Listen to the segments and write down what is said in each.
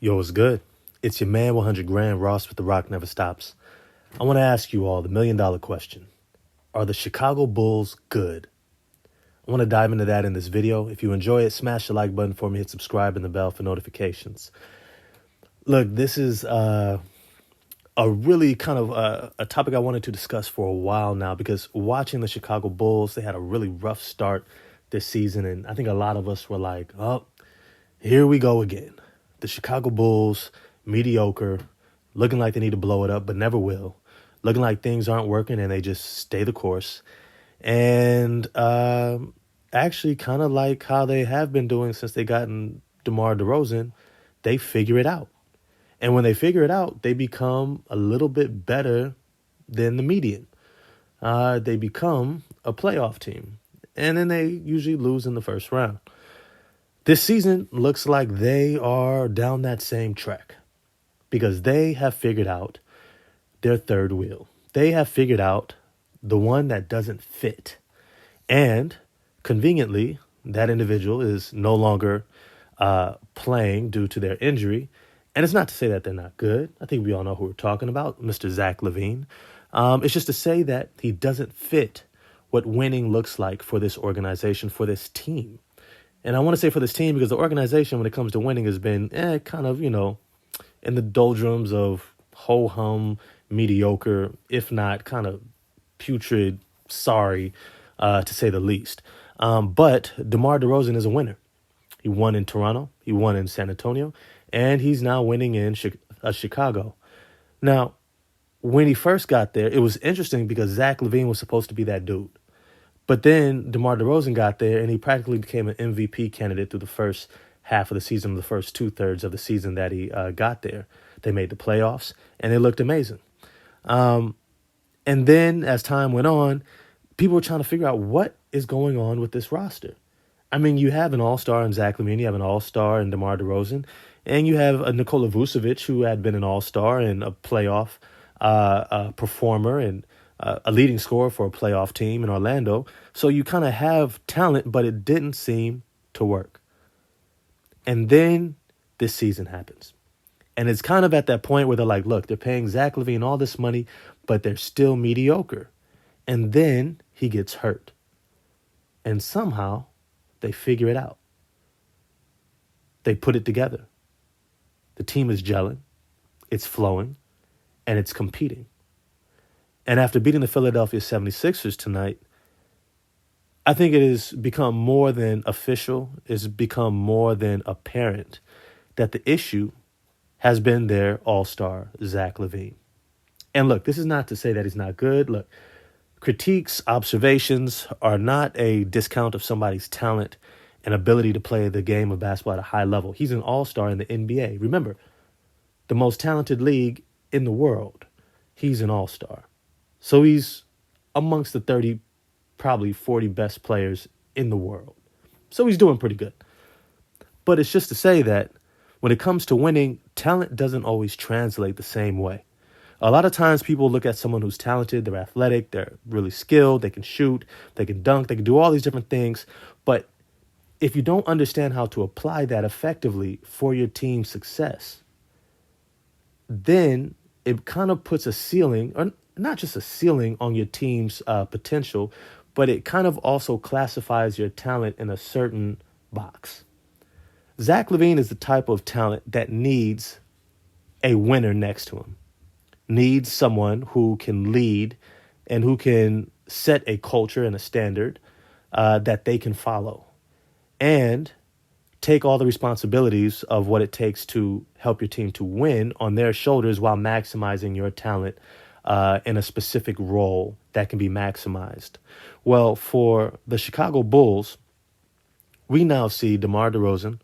Yo, what's good? It's your man, 100 Grand Ross with The Rock Never Stops. I want to ask you all the $1,000,000 question. Are the Chicago Bulls good? I want to dive into that in this video. If you enjoy it, smash the like button for me, hit subscribe and the bell for notifications. Look, this is a really kind of a topic I wanted to discuss for a while now because watching the Chicago Bulls, they had a really rough start this season. And I think a lot of us were like, oh, here we go again. The Chicago Bulls, mediocre, looking like they need to blow it up, but never will. Looking like things aren't working and they just stay the course. And actually kind of like how they have been doing since they gotten DeMar DeRozan, they figure it out. And when they figure it out, they become a little bit better than the median. They become a playoff team. And then they usually lose in the first round. This season looks like they are down that same track because they have figured out their third wheel. They have figured out the one that doesn't fit. And conveniently, that individual is no longer playing due to their injury. And it's not to say that they're not good. I think we all know who we're talking about, Mr. Zach LaVine. It's just to say that he doesn't fit what winning looks like for this organization, for this team. And I want to say for this team because the organization, when it comes to winning, has been kind of, in the doldrums of ho-hum, mediocre, if not kind of putrid, sorry, to say the least. But DeMar DeRozan is a winner. He won in Toronto. He won in San Antonio. And he's now winning in Chicago. Now, when he first got there, it was interesting because Zach LaVine was supposed to be that dude. But then DeMar DeRozan got there, and he practically became an MVP candidate through the first half of the season, the first 2/3 of the season that he got there. They made the playoffs, and they looked amazing. And then as time went on, people were trying to figure out what is going on with this roster. I mean, you have an all-star in Zach LaVine, you have an all-star in DeMar DeRozan, and you have a Nikola Vucevic who had been an all-star and a playoff performer and a leading scorer for a playoff team in Orlando. So you kind of have talent, but it didn't seem to work. And then this season happens. And it's kind of at that point where they're like, look, they're paying Zach LaVine all this money, but they're still mediocre. And then he gets hurt. And somehow they figure it out. They put it together. The team is gelling, it's flowing, and it's competing. And after beating the Philadelphia 76ers tonight, I think it has become more than official. It's become more than apparent that the issue has been their all-star, Zach LaVine. And look, this is not to say that he's not good. Look, critiques, observations are not a discount of somebody's talent and ability to play the game of basketball at a high level. He's an all-star in the NBA. Remember, the most talented league in the world. He's an all-star. So he's amongst the 30, probably 40 best players in the world. So he's doing pretty good. But it's just to say that when it comes to winning, talent doesn't always translate the same way. A lot of times people look at someone who's talented, they're athletic, they're really skilled, they can shoot, they can dunk, they can do all these different things. But if you don't understand how to apply that effectively for your team's success, then it kind of puts a ceiling, or not just a ceiling on your team's potential, but it kind of also classifies your talent in a certain box. Zach LaVine is the type of talent that needs a winner next to him, needs someone who can lead and who can set a culture and a standard that they can follow and take all the responsibilities of what it takes to help your team to win on their shoulders while maximizing your talent in a specific role that can be maximized. Well, for the Chicago Bulls, we now see DeMar DeRozan,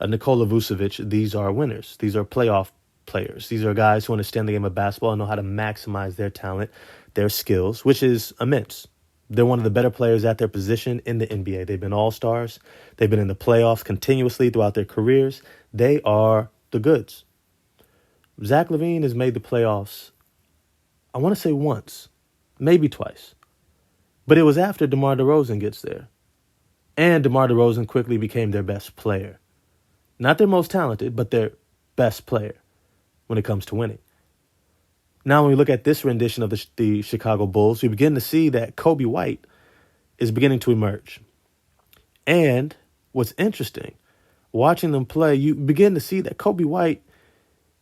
Nikola Vucevic. These are winners. These are playoff players. These are guys who understand the game of basketball and know how to maximize their talent, their skills, which is immense. They're one of the better players at their position in the NBA. They've been all-stars. They've been in the playoffs continuously throughout their careers. They are the goods. Zach LaVine has made the playoffs, I want to say once, maybe twice. But it was after DeMar DeRozan gets there. And DeMar DeRozan quickly became their best player. Not their most talented, but their best player when it comes to winning. Now, when we look at this rendition of the Chicago Bulls, we begin to see that Coby White is beginning to emerge. And what's interesting, watching them play, you begin to see that Coby White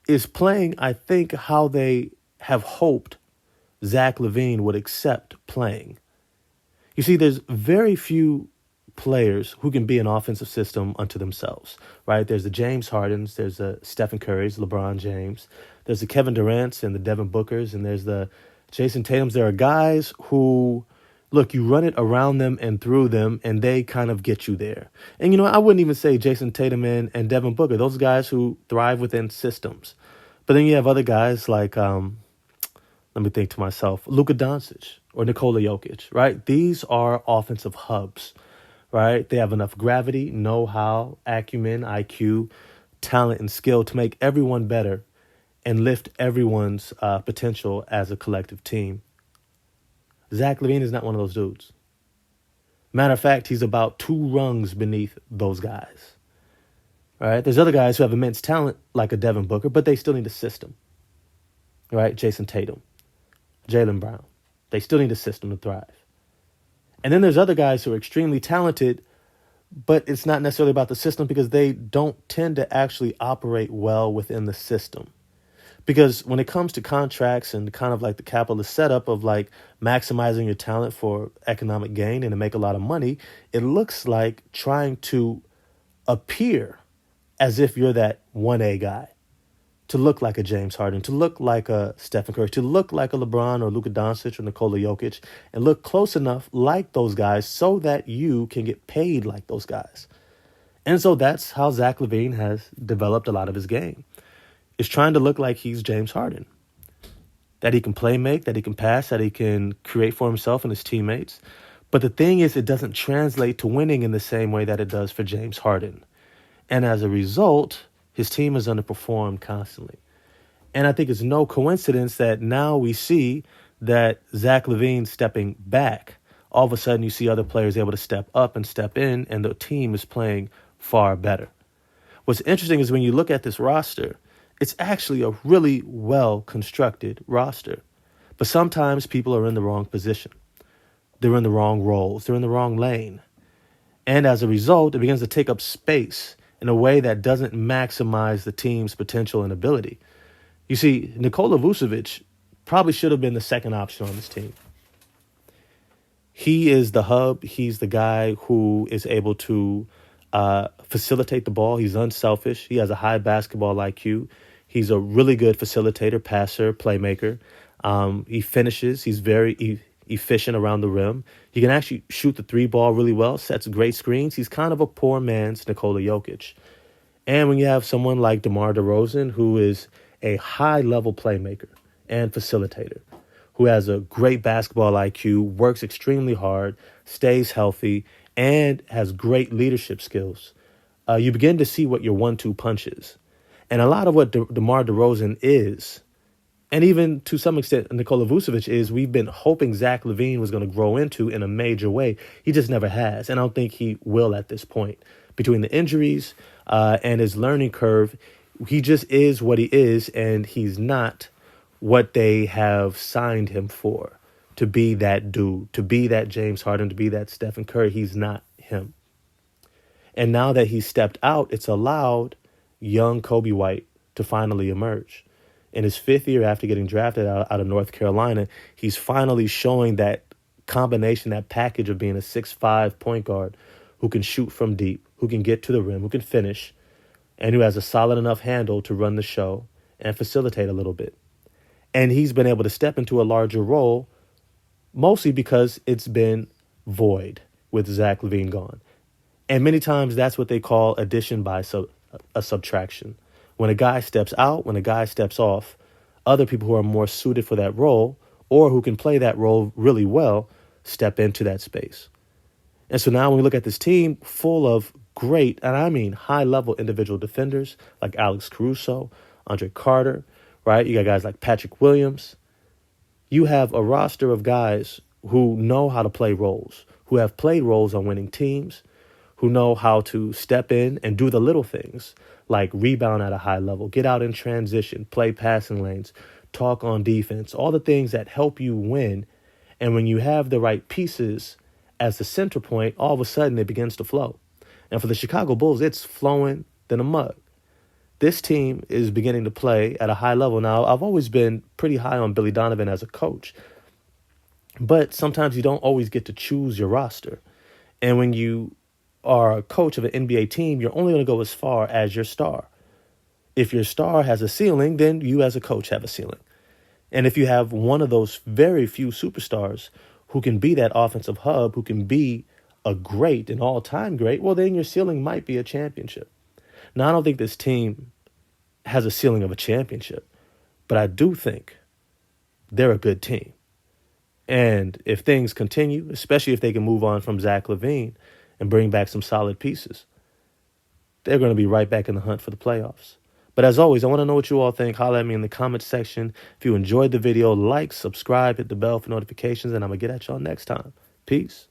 is playing, I think, how they have hoped Zach LaVine would accept playing. You see, there's very few players who can be an offensive system unto themselves, right? There's the James Hardens, there's the Stephen Currys, LeBron James, there's the Kevin Durant's and the Devin Bookers, and there's the Jason Tatums. There are guys who, look, you run it around them and through them, and they kind of get you there. And, I wouldn't even say Jason Tatum and Devin Booker, those guys who thrive within systems. But then you have other guys like, let me think to myself, Luka Doncic or Nikola Jokic, right? These are offensive hubs, right? They have enough gravity, know-how, acumen, IQ, talent, and skill to make everyone better and lift everyone's potential as a collective team. Zach LaVine is not one of those dudes. Matter of fact, he's about 2 rungs beneath those guys. All right, there's other guys who have immense talent like a Devin Booker, but they still need a system. All right, Jason Tatum, Jaylen Brown. They still need a system to thrive. And then there's other guys who are extremely talented, but it's not necessarily about the system because they don't tend to actually operate well within the system. Because when it comes to contracts and kind of like the capitalist setup of like maximizing your talent for economic gain and to make a lot of money, it looks like trying to appear as if you're that 1A guy, to look like a James Harden, to look like a Stephen Curry, to look like a LeBron or Luka Doncic or Nikola Jokic, and look close enough like those guys so that you can get paid like those guys. And so that's how Zach LaVine has developed a lot of his game. Is trying to look like he's James Harden, that he can play make, that he can pass, that he can create for himself and his teammates. But the thing is, it doesn't translate to winning in the same way that it does for James Harden. And as a result, his team has underperformed constantly. And I think it's no coincidence that now we see that Zach LaVine stepping back. All of a sudden, you see other players able to step up and step in, and the team is playing far better. What's interesting is when you look at this roster, it's actually a really well-constructed roster. But sometimes people are in the wrong position. They're in the wrong roles. They're in the wrong lane. And as a result, it begins to take up space in a way that doesn't maximize the team's potential and ability. You see, Nikola Vucevic probably should have been the second option on this team. He is the hub. He's the guy who is able to facilitate the ball. He's unselfish. He has a high basketball IQ. He's a really good facilitator, passer, playmaker. He finishes. He's very efficient around the rim. He can actually shoot the 3 ball really well, sets great screens. He's kind of a poor man's Nikola Jokic. And when you have someone like DeMar DeRozan, who is a high-level playmaker and facilitator, who has a great basketball IQ, works extremely hard, stays healthy, and has great leadership skills, you begin to see what your 1-2 punch is. And a lot of what DeMar DeRozan is, and even to some extent Nikola Vucevic is, we've been hoping Zach LaVine was going to grow into in a major way. He just never has, and I don't think he will at this point. Between the injuries and his learning curve, he just is what he is, and he's not what they have signed him for, to be that dude, to be that James Harden, to be that Stephen Curry. He's not him. And now that he's stepped out, it's allowed young Coby White to finally emerge. In his 5th year after getting drafted out of North Carolina, he's finally showing that combination, that package of being a 6'5" point guard who can shoot from deep, who can get to the rim, who can finish, and who has a solid enough handle to run the show and facilitate a little bit. And he's been able to step into a larger role, mostly because it's been void with Zach LaVine gone. And many times that's what they call addition by a subtraction. When a guy steps out, when a guy steps off, other people who are more suited for that role or who can play that role really well step into that space. And so now when we look at this team full of great, and I mean high-level individual defenders like Alex Caruso, Andre Carter, right? You got guys like Patrick Williams. You have a roster of guys who know how to play roles, who have played roles on winning teams, who know how to step in and do the little things like rebound at a high level, get out in transition, play passing lanes, talk on defense, all the things that help you win. And when you have the right pieces as the center point, all of a sudden it begins to flow. And for the Chicago Bulls, it's flowing than a mug. This team is beginning to play at a high level. Now, I've always been pretty high on Billy Donovan as a coach, but sometimes you don't always get to choose your roster. And when you are a coach of an NBA team, you're only going to go as far as your star. If your star has a ceiling, then you as a coach have a ceiling. And if you have one of those very few superstars who can be that offensive hub, who can be a great, an all-time great, well, then your ceiling might be a championship. Now, I don't think this team has a ceiling of a championship, but I do think they're a good team. And if things continue, especially if they can move on from Zach LaVine and bring back some solid pieces, they're going to be right back in the hunt for the playoffs. But as always, I want to know what you all think. Holler at me in the comments section. If you enjoyed the video, like, subscribe, hit the bell for notifications, and I'm going to get at y'all next time. Peace.